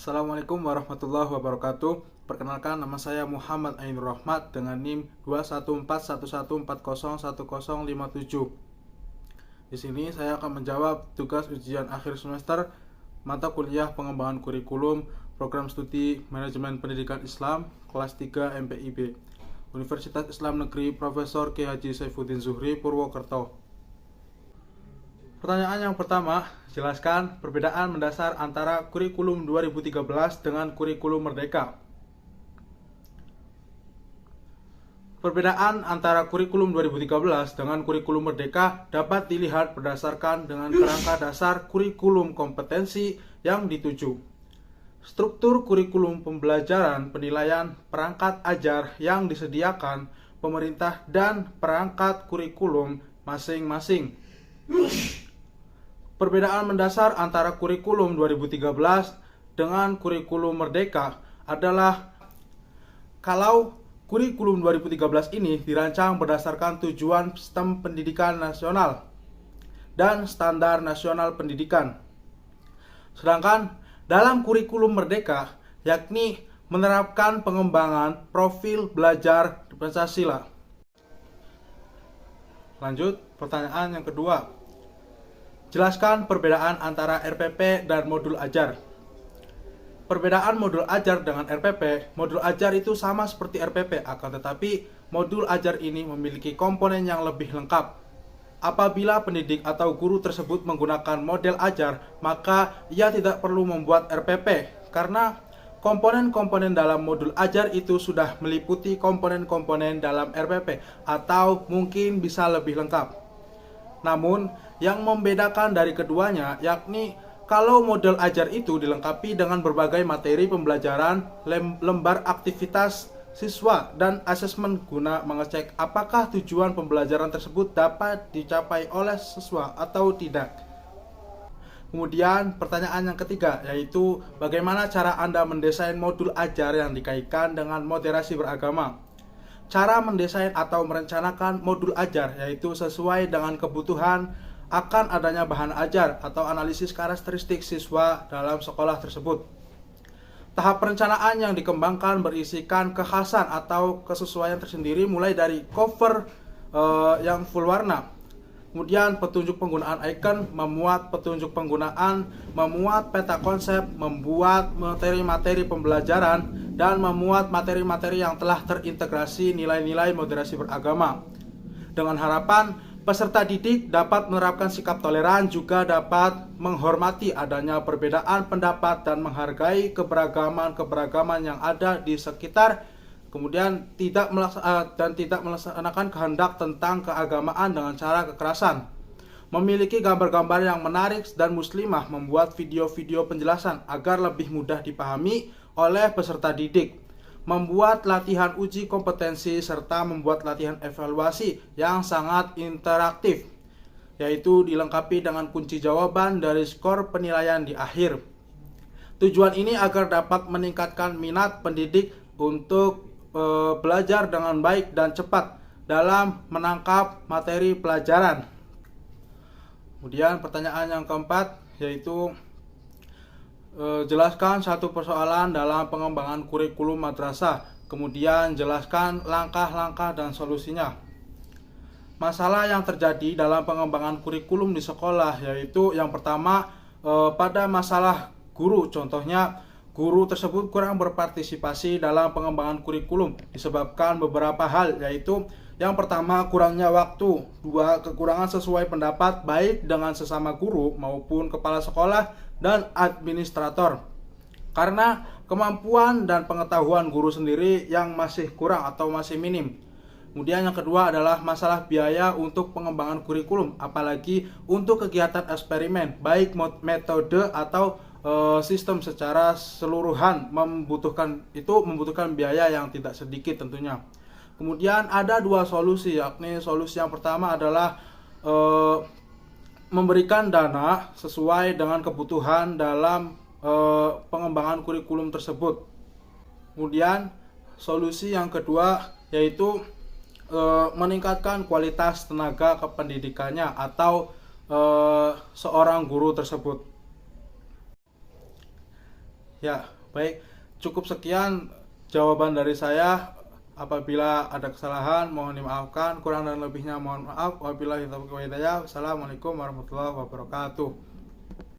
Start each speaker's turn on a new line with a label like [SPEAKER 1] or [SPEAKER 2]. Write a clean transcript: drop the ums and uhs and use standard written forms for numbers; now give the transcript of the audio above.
[SPEAKER 1] Assalamualaikum warahmatullahi wabarakatuh. Perkenalkan, nama saya Muhammad Ainur Rahmat dengan NIM 21411401057. Di sini saya akan menjawab tugas ujian akhir semester mata kuliah pengembangan kurikulum program studi manajemen pendidikan Islam kelas 3 MPIB Universitas Islam Negeri Profesor K. Haji Saifuddin Zuhri, Purwokerto. Pertanyaan yang pertama, jelaskan perbedaan mendasar antara kurikulum 2013 dengan kurikulum Merdeka. Perbedaan antara kurikulum 2013 dengan kurikulum Merdeka dapat dilihat berdasarkan dengan kerangka dasar kurikulum kompetensi yang dituju. Struktur kurikulum pembelajaran, penilaian, perangkat ajar yang disediakan pemerintah dan perangkat kurikulum masing-masing. Perbedaan mendasar antara kurikulum 2013 dengan kurikulum Merdeka adalah kalau kurikulum 2013 ini dirancang berdasarkan tujuan sistem pendidikan nasional dan standar nasional pendidikan. Sedangkan dalam kurikulum Merdeka yakni menerapkan pengembangan profil belajar Pancasila. Lanjut, pertanyaan yang kedua. Jelaskan perbedaan antara RPP dan modul ajar. Perbedaan modul ajar dengan RPP, modul ajar itu sama seperti RPP, akan tetapi modul ajar ini memiliki komponen yang lebih lengkap. Apabila pendidik atau guru tersebut menggunakan model ajar, maka ia tidak perlu membuat RPP, karena komponen-komponen dalam modul ajar itu sudah meliputi komponen-komponen dalam RPP, atau mungkin bisa lebih lengkap. Namun, yang membedakan dari keduanya yakni kalau model ajar itu dilengkapi dengan berbagai materi pembelajaran, lembar aktivitas siswa, dan asesmen guna mengecek apakah tujuan pembelajaran tersebut dapat dicapai oleh siswa atau tidak. Kemudian pertanyaan yang ketiga, yaitu bagaimana cara Anda mendesain modul ajar yang dikaitkan dengan moderasi beragama. Cara mendesain atau merencanakan modul ajar yaitu sesuai dengan kebutuhan akan adanya bahan ajar atau analisis karakteristik siswa dalam sekolah tersebut. Tahap perencanaan yang dikembangkan berisikan kekhasan atau kesesuaian tersendiri mulai dari cover yang full warna. Kemudian petunjuk penggunaan icon, memuat petunjuk penggunaan, memuat peta konsep, membuat materi-materi pembelajaran, dan memuat materi-materi yang telah terintegrasi nilai-nilai moderasi beragama. Dengan harapan peserta didik dapat menerapkan sikap toleran, juga dapat menghormati adanya perbedaan pendapat dan menghargai keberagaman-keberagaman yang ada di sekitar. Kemudian tidak melaksanakan kehendak tentang keagamaan dengan cara kekerasan. Memiliki gambar-gambar yang menarik dan muslimah, membuat video-video penjelasan agar lebih mudah dipahami oleh peserta didik. Membuat latihan uji kompetensi serta membuat latihan evaluasi yang sangat interaktif, yaitu dilengkapi dengan kunci jawaban dari skor penilaian di akhir. Tujuan ini agar dapat meningkatkan minat pendidik untuk belajar dengan baik dan cepat dalam menangkap materi pelajaran. Kemudian pertanyaan yang keempat, yaitu jelaskan satu persoalan dalam pengembangan kurikulum madrasah. Kemudian jelaskan langkah-langkah dan solusinya. Masalah yang terjadi dalam pengembangan kurikulum di sekolah yaitu yang pertama pada masalah guru. Contohnya, guru tersebut kurang berpartisipasi dalam pengembangan kurikulum disebabkan beberapa hal, yaitu yang pertama kurangnya waktu, dua kekurangan sesuai pendapat baik dengan sesama guru maupun kepala sekolah dan administrator, karena kemampuan dan pengetahuan guru sendiri yang masih kurang atau masih minim. Kemudian yang kedua adalah masalah biaya untuk pengembangan kurikulum, apalagi untuk kegiatan eksperimen baik metode atau sistem secara seluruhan membutuhkan biaya yang tidak sedikit tentunya. Kemudian ada dua solusi, yakni solusi yang pertama adalah memberikan dana sesuai dengan kebutuhan dalam pengembangan kurikulum tersebut. Kemudian solusi yang kedua yaitu meningkatkan kualitas tenaga kependidikannya atau seorang guru tersebut. Ya, baik. Cukup sekian jawaban dari saya. Apabila ada kesalahan mohon dimaafkan, kurang dan lebihnya mohon maaf. Wabillahi taufiq wal hidayah. Wassalamualaikum warahmatullahi wabarakatuh.